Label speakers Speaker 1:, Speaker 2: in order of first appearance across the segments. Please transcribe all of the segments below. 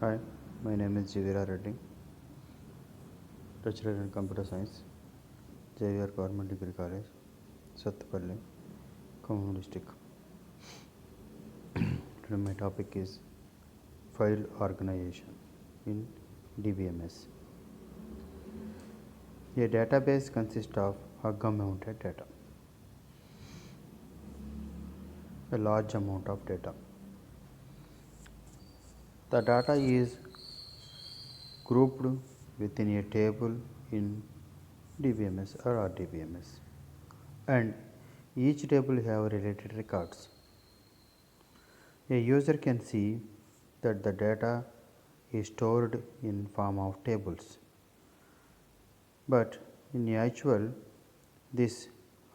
Speaker 1: Hi, my name is Jivira Reddy, lecturer in Computer Science, JVR Government Degree College, Sattapalli, Khmmam district. Today my topic is file organization in DBMS. A database consists of hug-mounted data, a large amount of data. The data is grouped within a table in DBMS or RDBMS, and each table have related records. A user can see that the data is stored in form of tables, but in actual this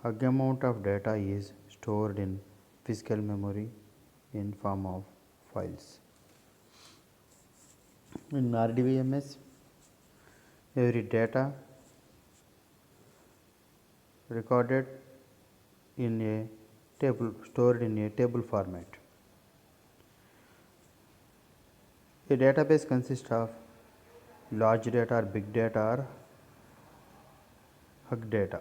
Speaker 1: hug amount of data is stored in physical memory in form of files. In RDBMS, every data recorded in a table, stored in a table format. A database consists of large data or big data or hug data,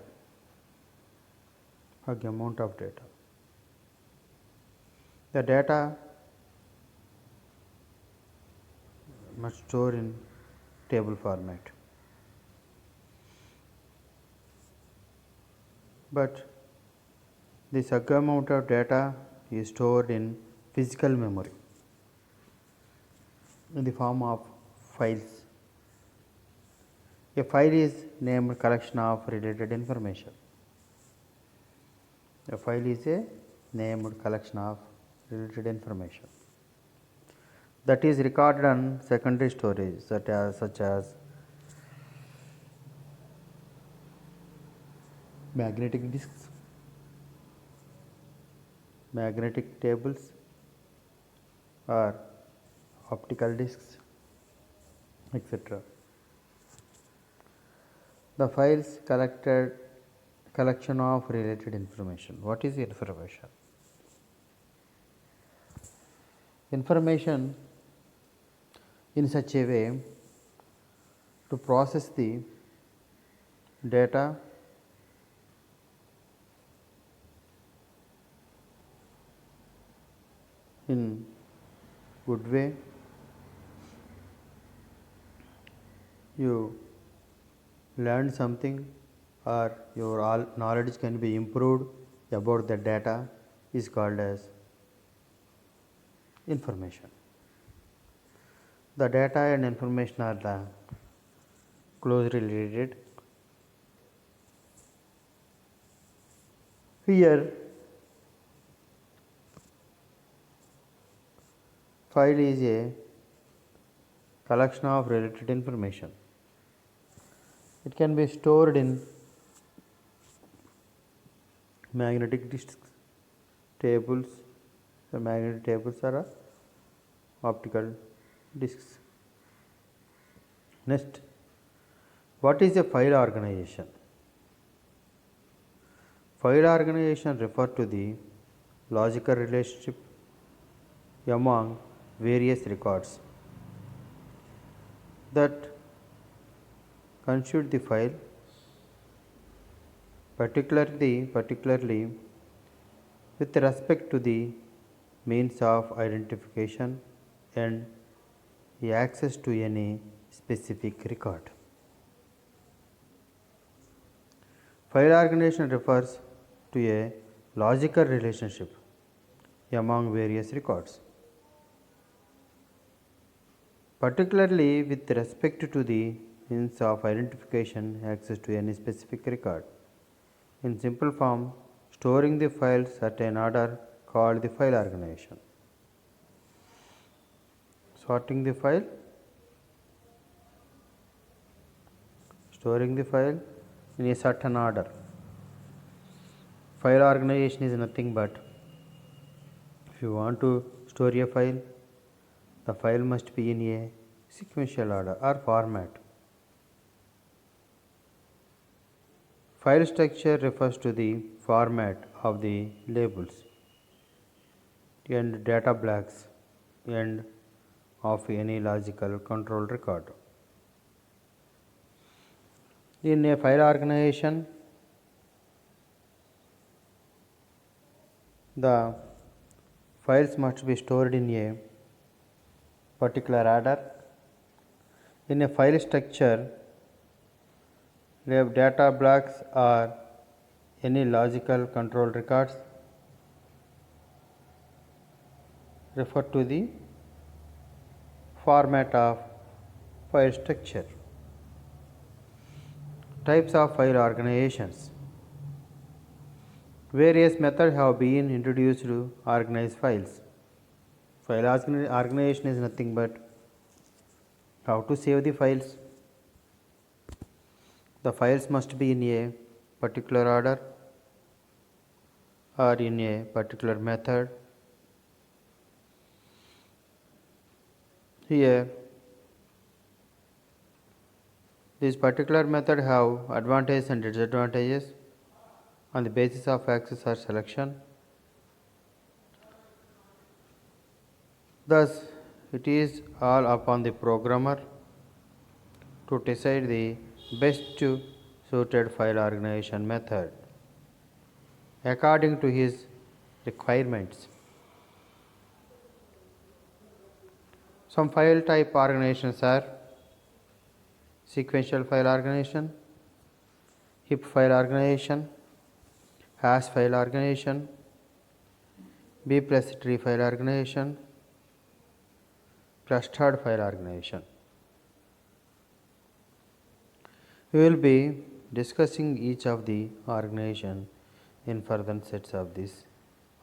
Speaker 1: hug amount of data. The data must store in table format, but this hug amount of data is stored in physical memory in the form of files. A file is named collection of related information. A file is a named collection of related information that is recorded on secondary storage such as magnetic disks, magnetic tables or optical disks, etc. The files collection of related information. What is information? Information in such a way to process the data in good way. You learn something or your all knowledge can be improved about the data is called as information. The data and information are the closely related. Here file is a collection of related information. It can be stored in magnetic disks, tables, the magnetic tables are optical disks. Next, what is a file organization? File organization refers to the logical relationship among various records that constitute the file, particularly with respect to the means of identification and access to any specific record. File organization refers to a logical relationship among various records, particularly with respect to the means of identification access to any specific record. In simple form, storing the files at an order called the file organization. Sorting the file, storing the file in a certain order. File organization is nothing but if you want to store a file, the file must be in a sequential order or format. File structure refers to the format of the labels and data blocks and of any logical control record. In a file organization, the files must be stored in a particular order. In a file structure, we have data blocks or any logical control records refer to the format of file structure. Types of file organizations. Various methods have been introduced to organize files. File organization is nothing but how to save the files. The files must be in a particular order or in a particular method. Here, this particular method have advantages and disadvantages on the basis of access or selection. Thus, it is all upon the programmer to decide the best suited file organization method according to his requirements. Some file type organizations are sequential file organization, heap file organization, hash file organization, B plus tree file organization, clustered file organization. We will be discussing each of the organization in further sets of this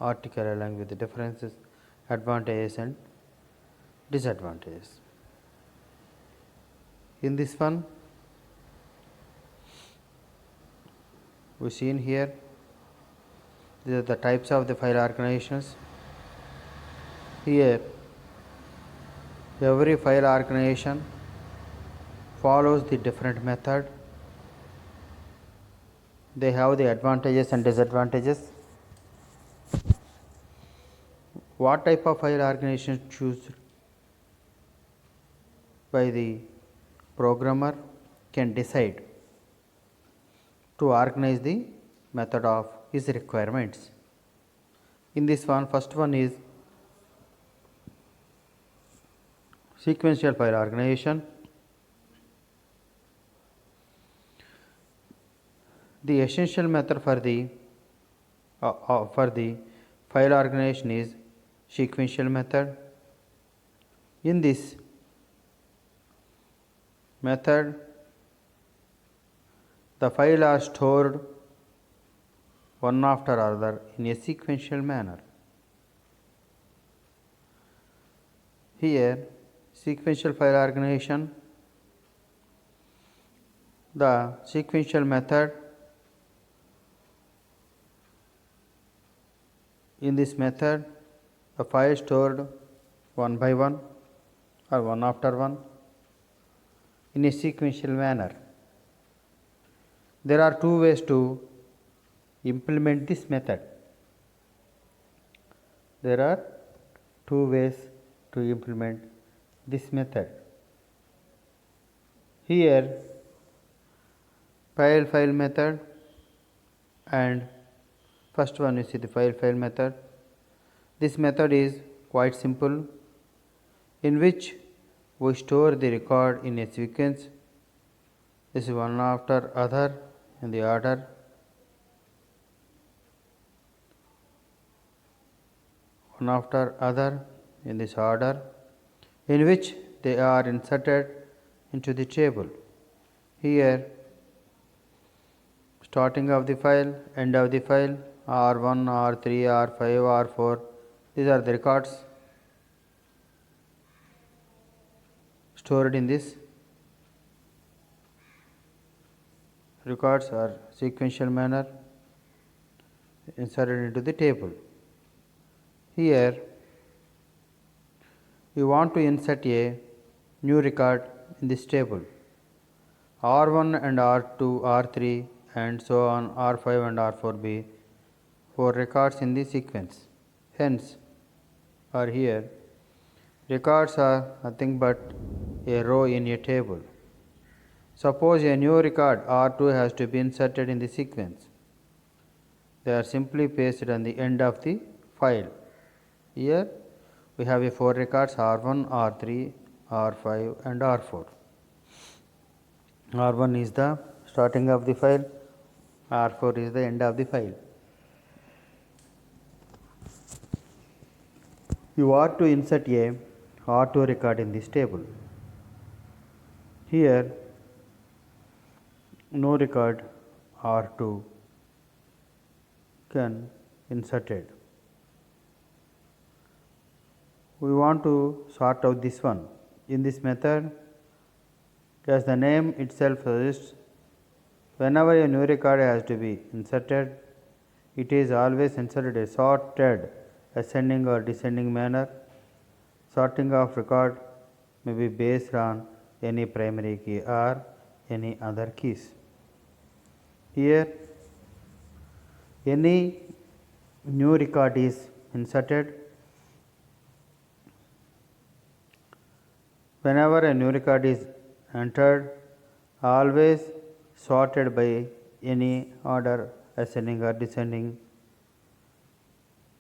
Speaker 1: article along with the differences, advantages and disadvantages. In this one, we see in here these are the types of the file organizations. Here, every file organization follows the different method. They have the advantages and disadvantages. What type of file organization choose by the programmer can decide to organize the method of his requirements. In this one, first one is sequential file organization. The essential method for the file organization is sequential method. In this method, the files are stored one after another in a sequential manner. Here, sequential file organization, the sequential method, in this method, the file stored one by one or one after one in a sequential manner. There are two ways to implement this method. There are two ways to implement this method. Here, file method, and first one you see the file method. This method is quite simple, in which we store the record in a sequence. This is one after other in the order. One after other in this order, in which they are inserted into the table. Here, starting of the file, end of the file, R1, R3, R5, R4, these are the records stored in this. Records are sequential manner inserted into the table. Here, you want to insert a new record in this table. R1 and R2, R3 and so on, R5 and R4 be 4 records in the sequence. Hence, are here Records are nothing but a row in a table. Suppose a new record R2 has to be inserted in the sequence. They are simply pasted on the end of the file. Here we have a 4 records R1, R3, R5 and R4. R1 is the starting of the file, R4 is the end of the file. You are to insert a R2 record in this table. Here no record R2 can inserted. We want to sort out this one. In this method, as the name itself suggests, whenever a new record has to be inserted, it is always inserted a sorted ascending or descending manner. Sorting of record may be based on any primary key or any other keys. Here any new record is inserted. Whenever a new record is entered, always sorted by any order ascending or descending,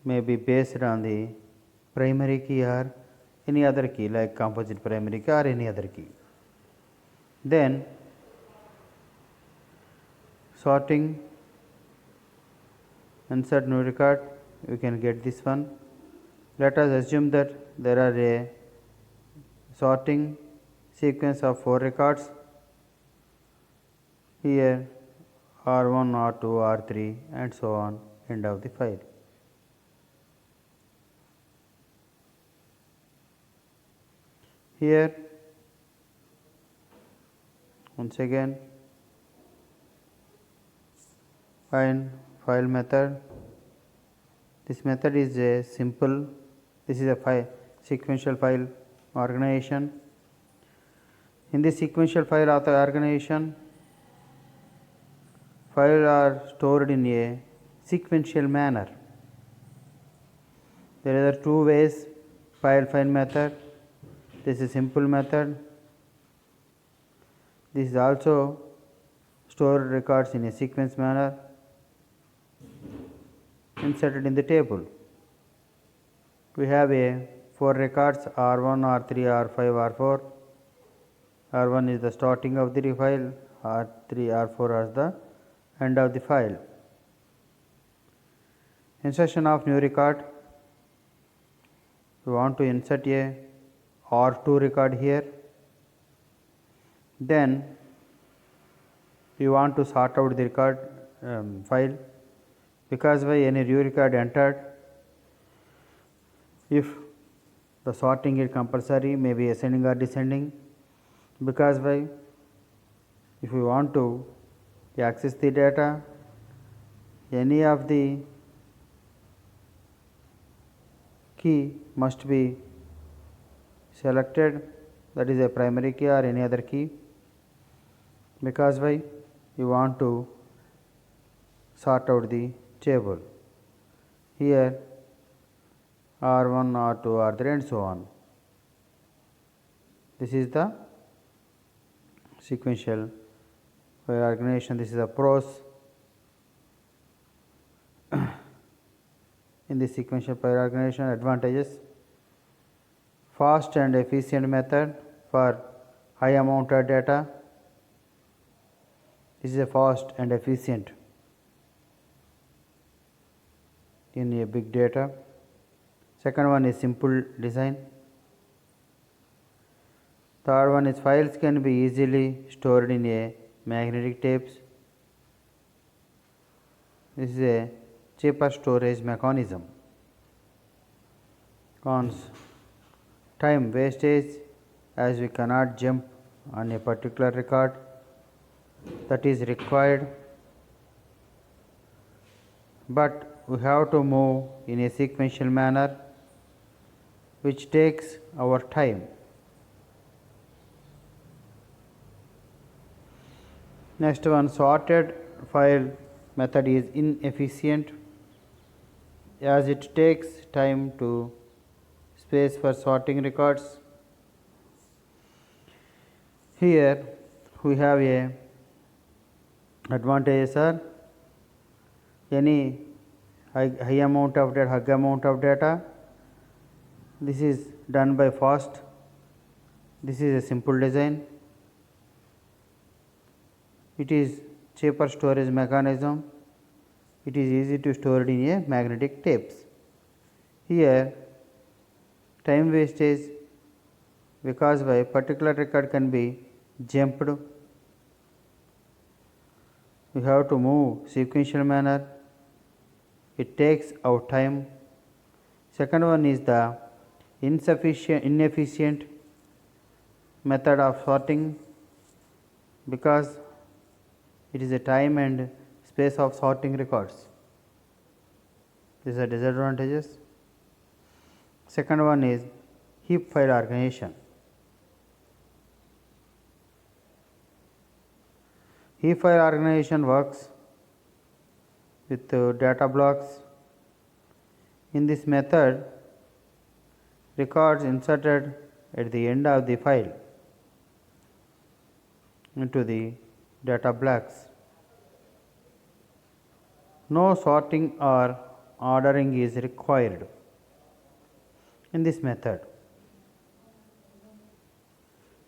Speaker 1: may be based on the primary key or any other key like composite primary key or any other key. Then sorting insert new record, you can get this one. Let us assume that there are a sorting sequence of 4 records. Here R1, R2, R3 and so on, end of the file. Here once again find file method. This method is a simple, this is a sequential file organization. In this sequential file organization, files are stored in a sequential manner. There are 2 ways file find method. This is simple method. This is also store records in a sequence manner inserted in the table. We have a 4 records R1, R3, R5, R4. R1 is the starting of the file, R3, R4 as the end of the file. Insertion of new record. We want to insert a R2 record here. Then we want to sort out the record file, because by any new record entered, if the sorting is compulsory, may be ascending or descending, because by if we want to access the data, any of the key must be selected, that is a primary key or any other key, because by you want to sort out the table. Here R1, R2, R3 and so on. This is the sequential file organization. This is a pros in the sequential file organization. Advantages: fast and efficient method for high amount of data. This is a fast and efficient in a big data. Second one is simple design. Third one is files can be easily stored in a magnetic tapes. This is a cheaper storage mechanism. Cons: time wastage, as we cannot jump on a particular record that is required, but we have to move in a sequential manner which takes our time. Next one, sorted file method is inefficient as it takes time to space for sorting records. Here we have a advantages are any high amount of data. This is done by fast. This is a simple design. It is cheaper storage mechanism. It is easy to store it in a magnetic tapes. Here time wastage, because by particular record can be jumped. We have to move sequential manner. It takes our time. Second one is the inefficient method of sorting, because it is a time and space of sorting records. These are disadvantages. Second one is heap file organization. Heap file organization works with data blocks. In this method, records inserted at the end of the file into the data blocks. No sorting or ordering is required in this method.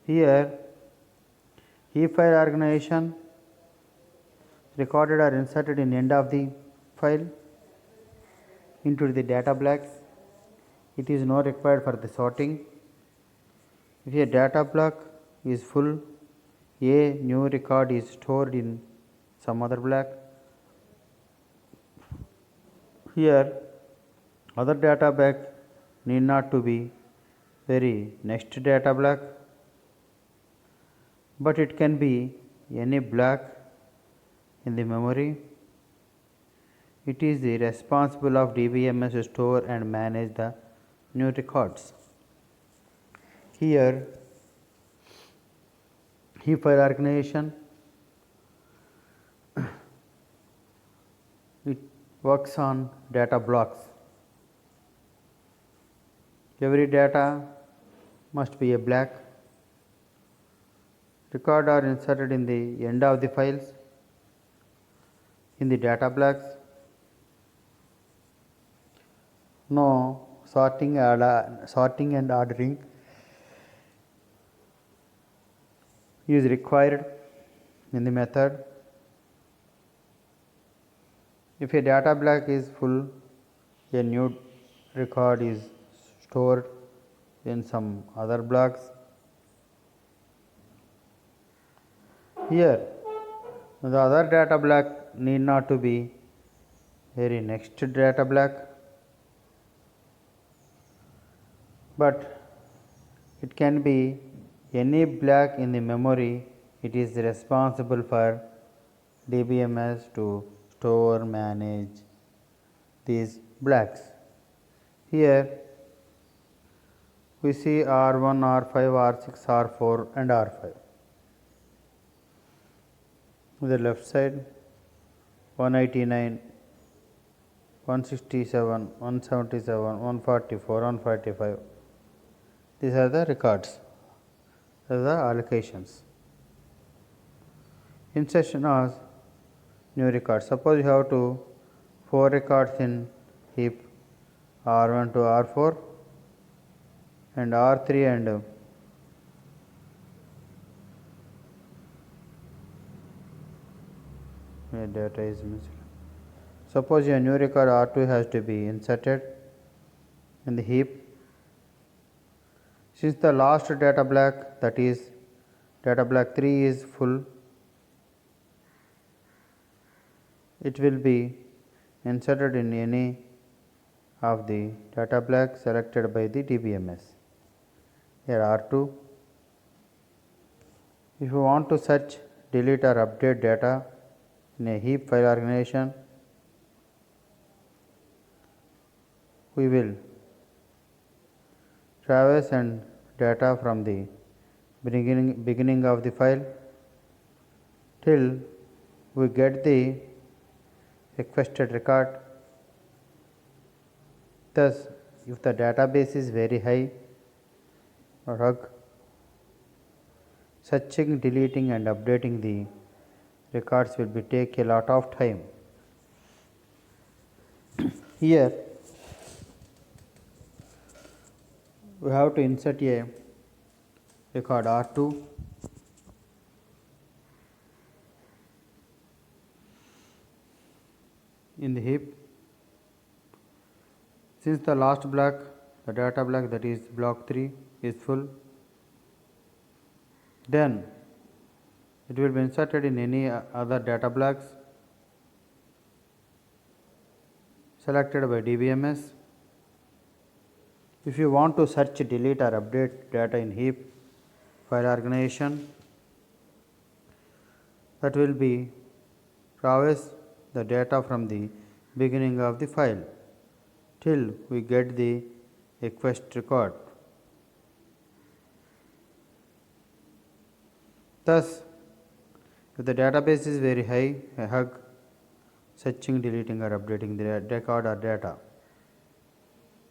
Speaker 1: Here heap file organization, recorded or inserted in end of the file into the data blocks. It is not required for the sorting. If a data block is full, a new record is stored in some other block. Here other data block need not to be very next data block, but it can be any block in the memory. It is the responsible of DBMS to store and manage the new records. Here heap file organization, it works on data blocks. Every data must be a block. Record are inserted in the end of the files in the data blocks. No sorting and ordering is required in the method. If a data block is full, a new record is stored in some other blocks. Here the other data block need not to be very next data block, but it can be any block in the memory. It is responsible for DBMS to store, manage these blocks. Here we see R1, R5, R6, R4 and R5. On the left side 189, 167, 177, 144, 145. These are the records, these are the allocations. Insertion of new records. Suppose you have 4 records in heap, R1 to R4 and R3 and data is missing. Suppose your new record R2 has to be inserted in the heap. Since the last data block, that is data block 3 is full, it will be inserted in any of the data blocks selected by the DBMS. Here R2. If you want to search, delete or update data in a heap file organization, we will traverse and data from the beginning of the file till we get the requested record. Thus if the database is very high or hug, searching, deleting and updating the records will be take a lot of time. Here we have to insert a record R2 in the heap. Since the last block, the data block, that is block 3, is full, then it will be inserted in any other data blocks selected by DBMS. If you want to search, delete or update data in heap file organization, that will be traverse the data from the beginning of the file till we get the request record. Thus, if the database is very high, a hug, searching, deleting or updating the record or data.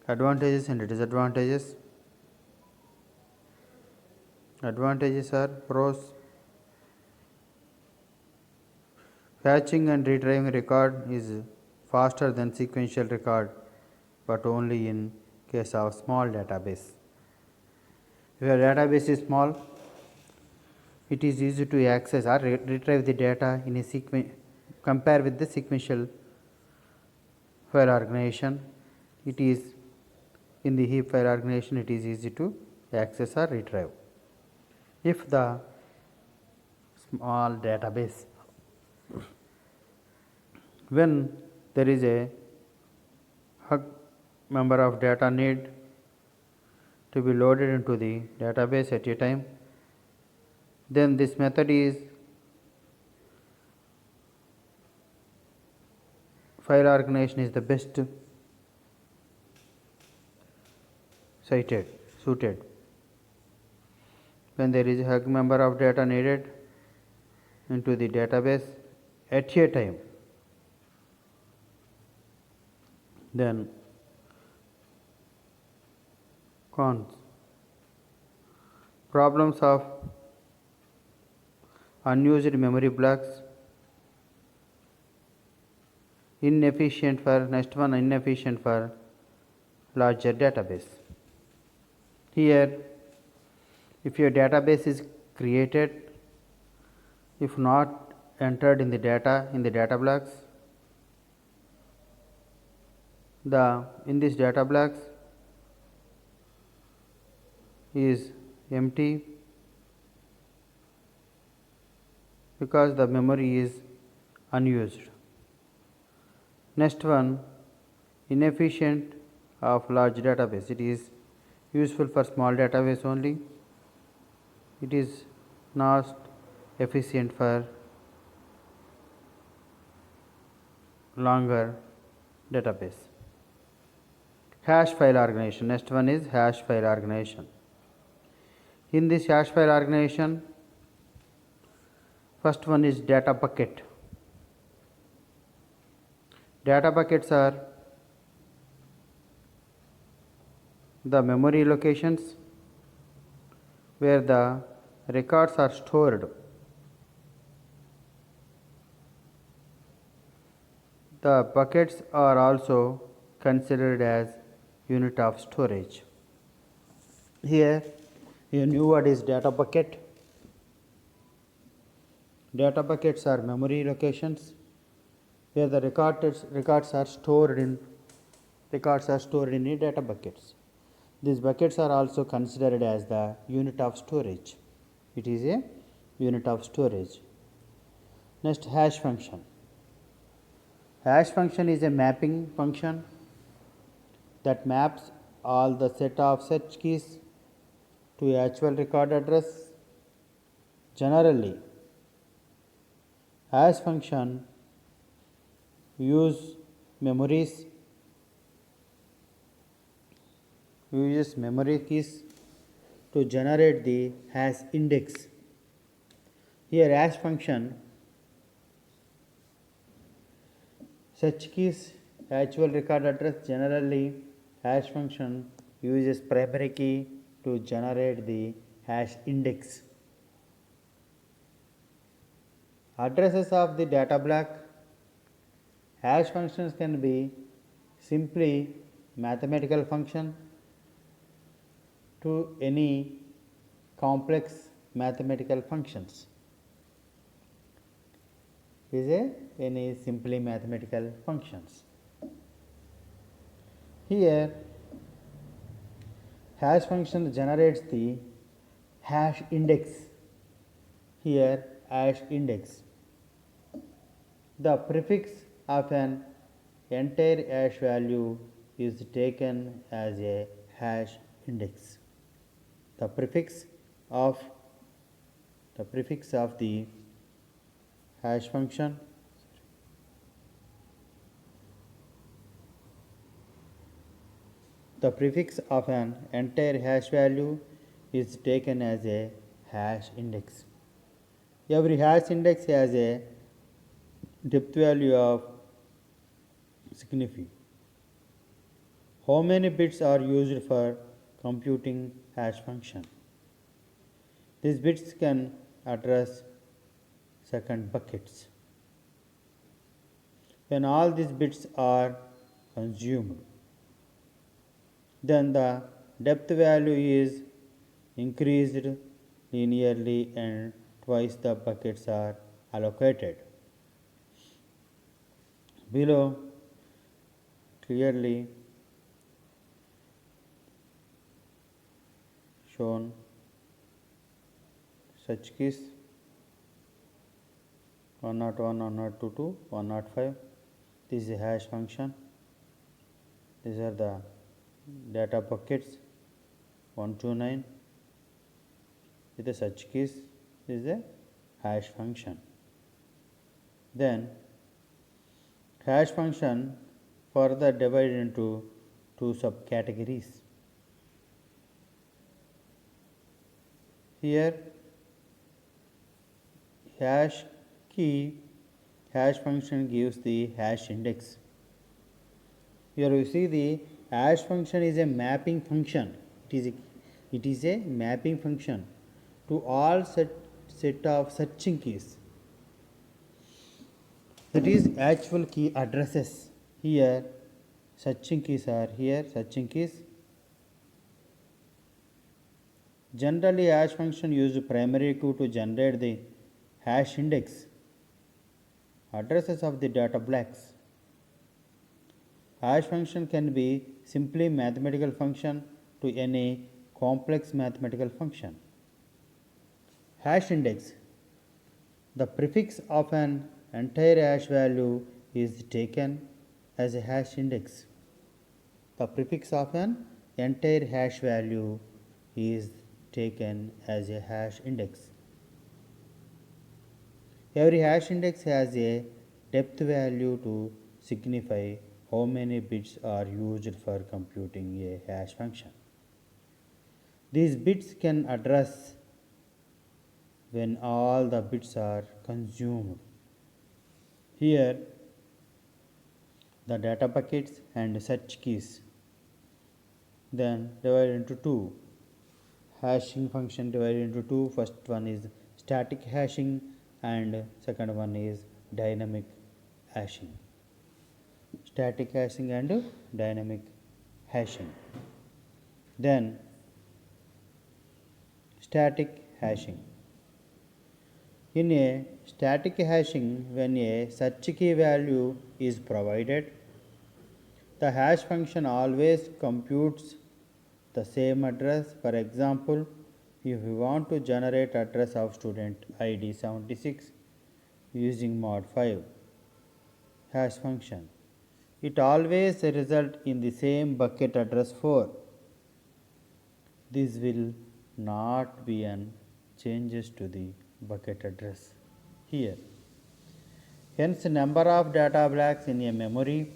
Speaker 1: Advantages and disadvantages. Advantages are pros. Fetching and retrieving record is faster than sequential record, but only in case of small database. If your database is small, it is easy to access or retrieve the data in a sequence. Compare with the sequential file organization, it is in the heap file organization, it is easy to access or retrieve. If the small database, when there is a number of data need to be loaded into the database at a time, then this method is file organization is the best suited. When there is a number of data needed into the database at a time, then cons. Problems of unused memory blocks, inefficient for larger database. Here, if your database is created, if not entered in the data blocks, in this data blocks is empty because the memory is unused. Next one, inefficient of large database. It is useful for small database only. It is not efficient for longer database. Hash file organization. Next one is hash file organization. In this hash file organization, first one is data bucket. Data buckets are the memory locations where the records are stored. The buckets are also considered as unit of storage. Here you knew what is data bucket. Data buckets are memory locations where the records are stored in data buckets. These buckets are also considered as the unit of storage. It is a unit of storage. Next, hash function. Hash function is a mapping function that maps all the set of search keys to actual record address. Generally, hash function uses memory keys to generate the hash index. Here hash function search keys actual record address generally hash function uses primary key to generate the hash index. Addresses of the data block. Hash functions can be simply mathematical function to any complex mathematical functions. Is any simply mathematical functions. Here hash function generates the hash index. Here hash index. The prefix of an entire hash value is taken as a hash index. The prefix of the hash function the prefix of an entire hash value is taken as a hash index. Every hash index has a depth value of significant. How many bits are used for computing hash function? These bits can address second buckets. When all these bits are consumed, then the depth value is increased linearly and twice the buckets are allocated. Below clearly shown such keys 101, 102, 105. This is a hash function. These are the data buckets 129 with the such keys. This is a hash function. Then hash function further divided into two subcategories. Here hash key hash function gives the hash index. Here you see the hash function is a mapping function. It is a mapping function to all set of searching keys. That is actual key addresses. Here searching keys are here searching keys. Generally hash function use primary key to generate the hash index. Addresses of the data blocks. Hash function can be simply mathematical function to any complex mathematical function. Hash index. The prefix of an entire hash value is taken as a hash index. The prefix of an entire hash value is taken as a hash index. Every hash index has a depth value to signify how many bits are used for computing a hash function. These bits can address when all the bits are consumed. Here the data buckets and search keys. Then divided into two. Hashing function divided into two. First one is static hashing and second one is dynamic hashing. Static hashing and dynamic hashing. Then static hashing. In a static hashing, when a search key value is provided, the hash function always computes the same address. For example, if we want to generate address of student ID 76 using mod 5 hash function, it always result in the same bucket address 4. This will not be an changes to the bucket address here. Hence, number of data blocks in a memory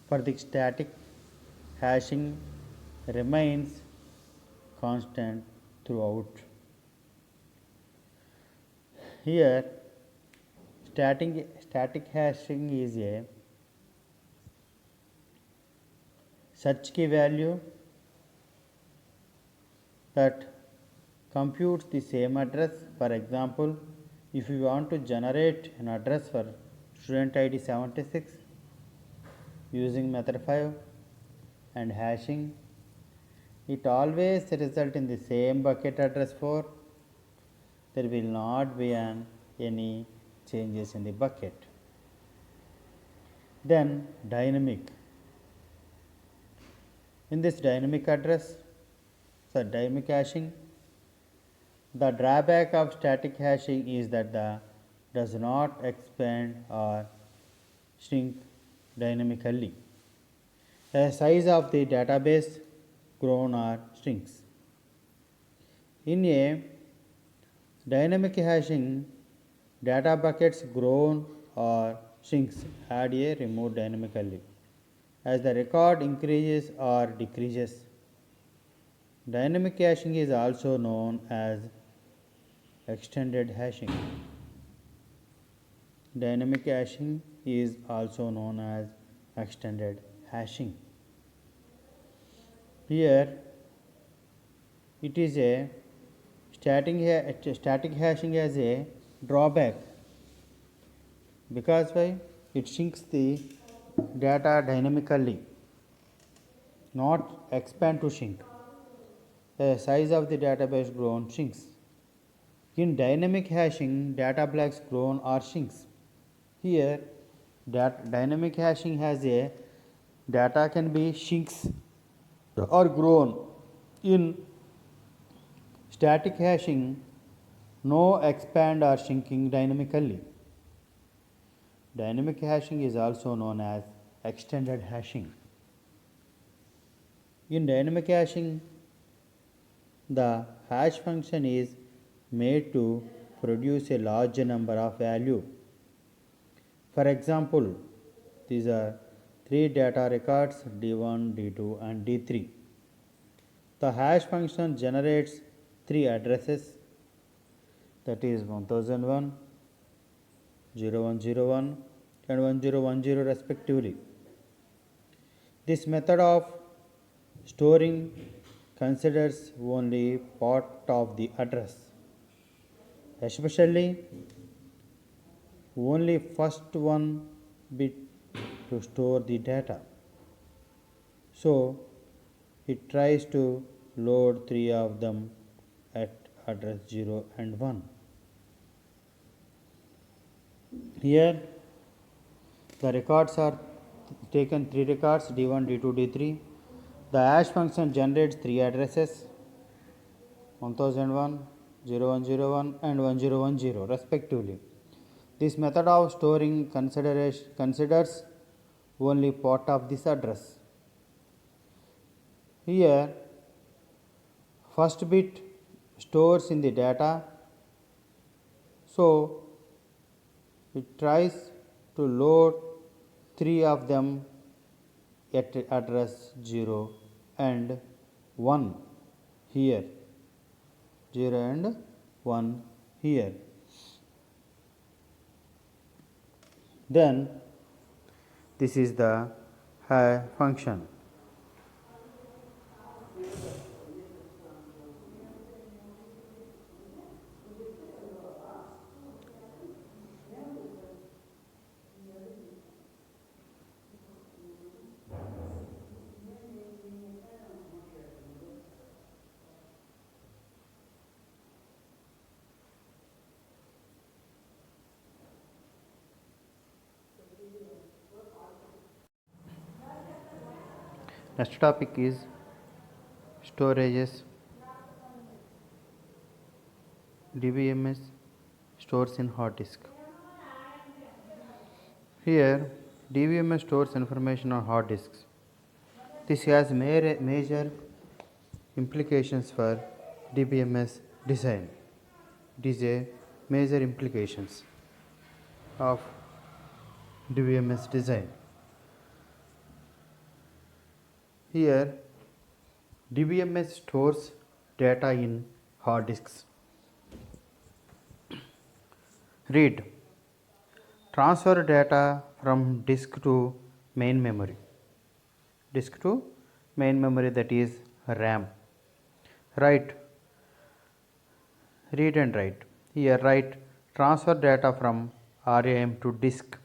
Speaker 1: for the static hashing remains constant throughout. Here, static hashing is a search key value that computes the same address. For example, if you want to generate an address for student ID 76 using method 5 and hashing, it always result in the same bucket address 4. There will not be any changes in the bucket. Then dynamic. In this dynamic hashing, the drawback of static hashing is that the does not expand or shrink dynamically. The size of the database grown or shrinks. In a dynamic hashing, data buckets grown or shrinks add a removed dynamically as the record increases or decreases. Dynamic hashing is also known as extended hashing. Dynamic hashing is also known as extended hashing. Here it is a static hashing has a drawback because why? It shrinks the data dynamically, not expand to shrink. The size of the database grown shrinks. In dynamic hashing, data blocks grown or shrinks. Here, dynamic hashing has a data can be shrinks or grown. In static hashing, no expand or shrinking dynamically. Dynamic hashing is also known as extended hashing. In dynamic hashing, the hash function is made to produce a large number of value. For example, these are 3 data records D1, D2 and D3. The hash function generates 3 addresses, that is 1001, 0101 and 1010 respectively. This method of storing considers only part of the address, especially only first one bit to store the data. So it tries to load 3 of them at address 0 and 1. Here the records are taken 3 records D1, D2, D3. The hash function generates 3 addresses 1001, 0101 and 1010 respectively. This method of storing considers only part of this address. Here first bit stores in the data, so it tries to load 3 of them at address 0 and 1 here, 0 and 1 here. Then this is the function. Next topic is storages. DBMS stores in hard disk. Here DBMS stores information on hard disks. This has major implications for DBMS design. It is a major implications of DBMS design. Here DBMS stores data in hard disks. Read. Transfer data from disk to main memory. Disk to main memory, that is RAM. Write, read and write. Here write, transfer data from RAM to disk,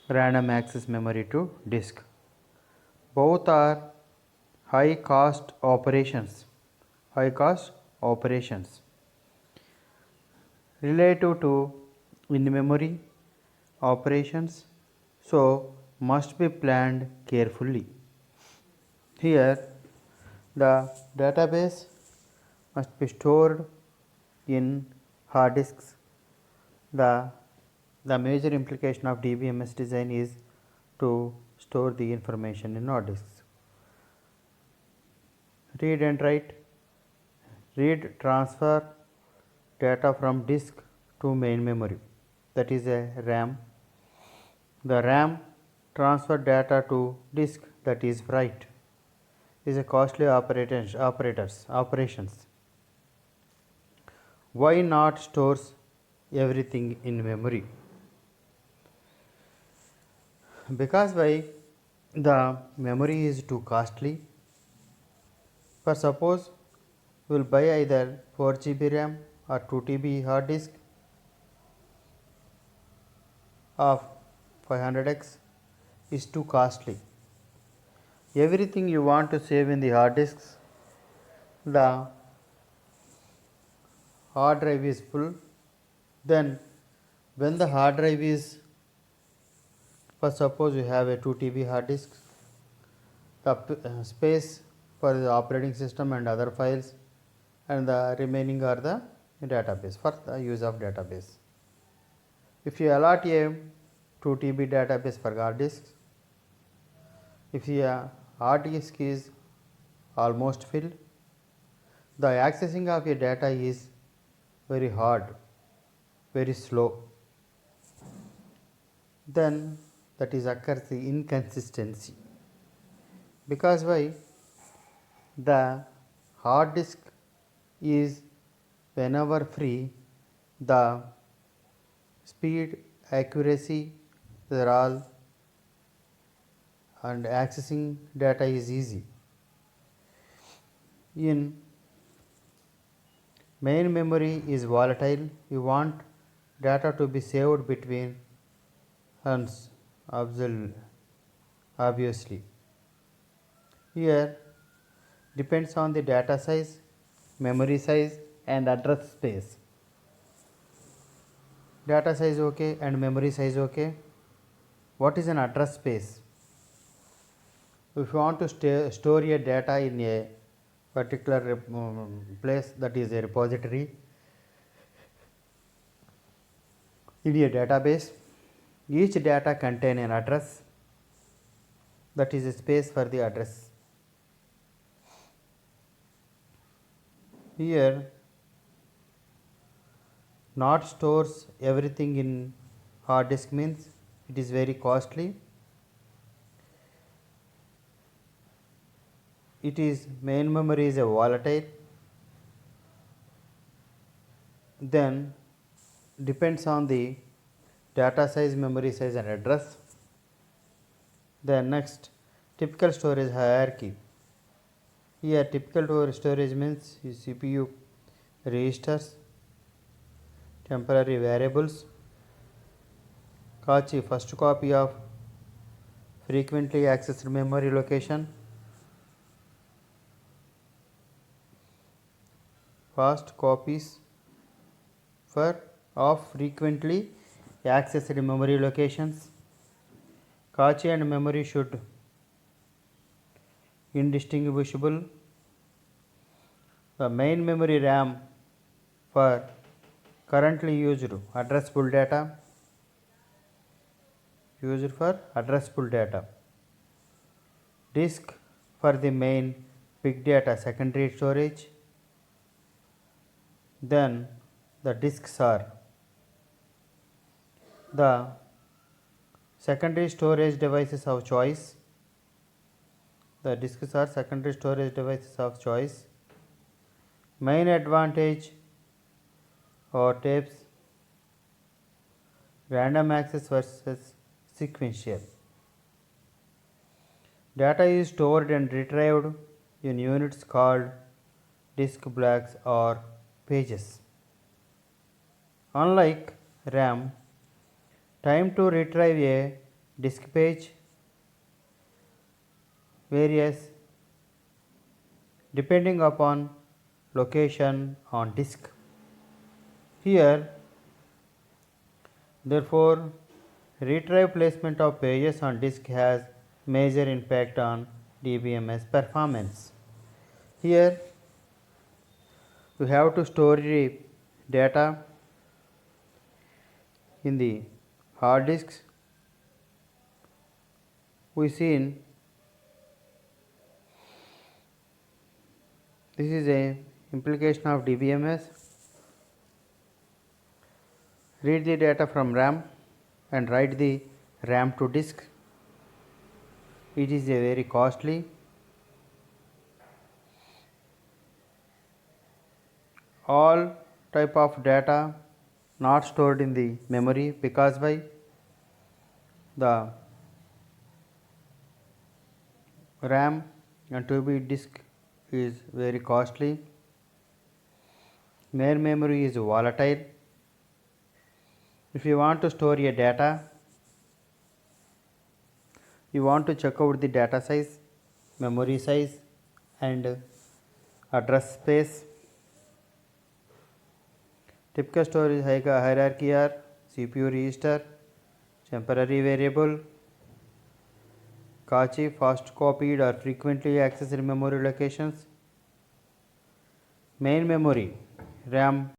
Speaker 1: random access memory to disk. Both are high cost operations. High cost operations relative to in memory operations, so must be planned carefully. Here the database must be stored in hard disks. The major implication of DBMS design is to store the information in hard disks. Read and write. Read, transfer data from disk to main memory, that is a RAM. The RAM transfer data to disk, that is write, is a costly operations. Why not stores everything in memory? Because why? The memory is too costly. For suppose we will buy either 4 GB RAM or 2 TB hard disk of 500x is too costly. Everything you want to save in the hard disks, the hard drive is full. Then when the hard drive is, for suppose you have a 2 TB hard disk, the space for the operating system and other files, and the remaining are the database, for the use of database. If you allot a 2 TB database for hard disk, if your hard disk is almost filled, the accessing of your data is very hard, very slow. Then that is occurs the inconsistency. Because why? The hard disk is whenever free, the speed, accuracy, they are all, and accessing data is easy. In main memory is volatile. You want data to be saved between hands, obviously. Here depends on the data size, memory size and address space. Data size okay and memory size okay. What is an address space? If you want to store your data in a particular place, that is a repository, in a database, each data contain an address, that is a space for the address. Here not stores everything in hard disk means it is very costly. It is main memory is a volatile, then depends on the data size, memory size and address. Then next, typical storage hierarchy. Here typical storage means CPU registers, temporary variables, cache first copy of frequently accessed memory location, fast copies of frequently accessed memory locations. Cache and memory should indistinguishable. The main memory RAM for currently used addressable data, disk for the main big data secondary storage. Then the disks are the secondary storage devices of choice. The disks are secondary storage devices of choice. Main advantage or tapes, random access versus sequential. Data is stored and retrieved in units called disk blocks or pages. Unlike RAM, time to retrieve a disk page varies depending upon location on disk. Here, therefore, retrieve placement of pages on disk has major impact on DBMS performance. Here, you have to store the data in the hard disks. We seen this is a implication of DBMS. Read the data from RAM and write the RAM to disk. It is a very costly. All type of data not stored in the memory, because why? The RAM and 2-bit disk is very costly. Main memory is volatile. If you want to store your data, you want to check out the data size, memory size and address space. Typical storage hierarchy are CPU register, temporary variable, cache, fast copied or frequently accessed memory locations, main memory, RAM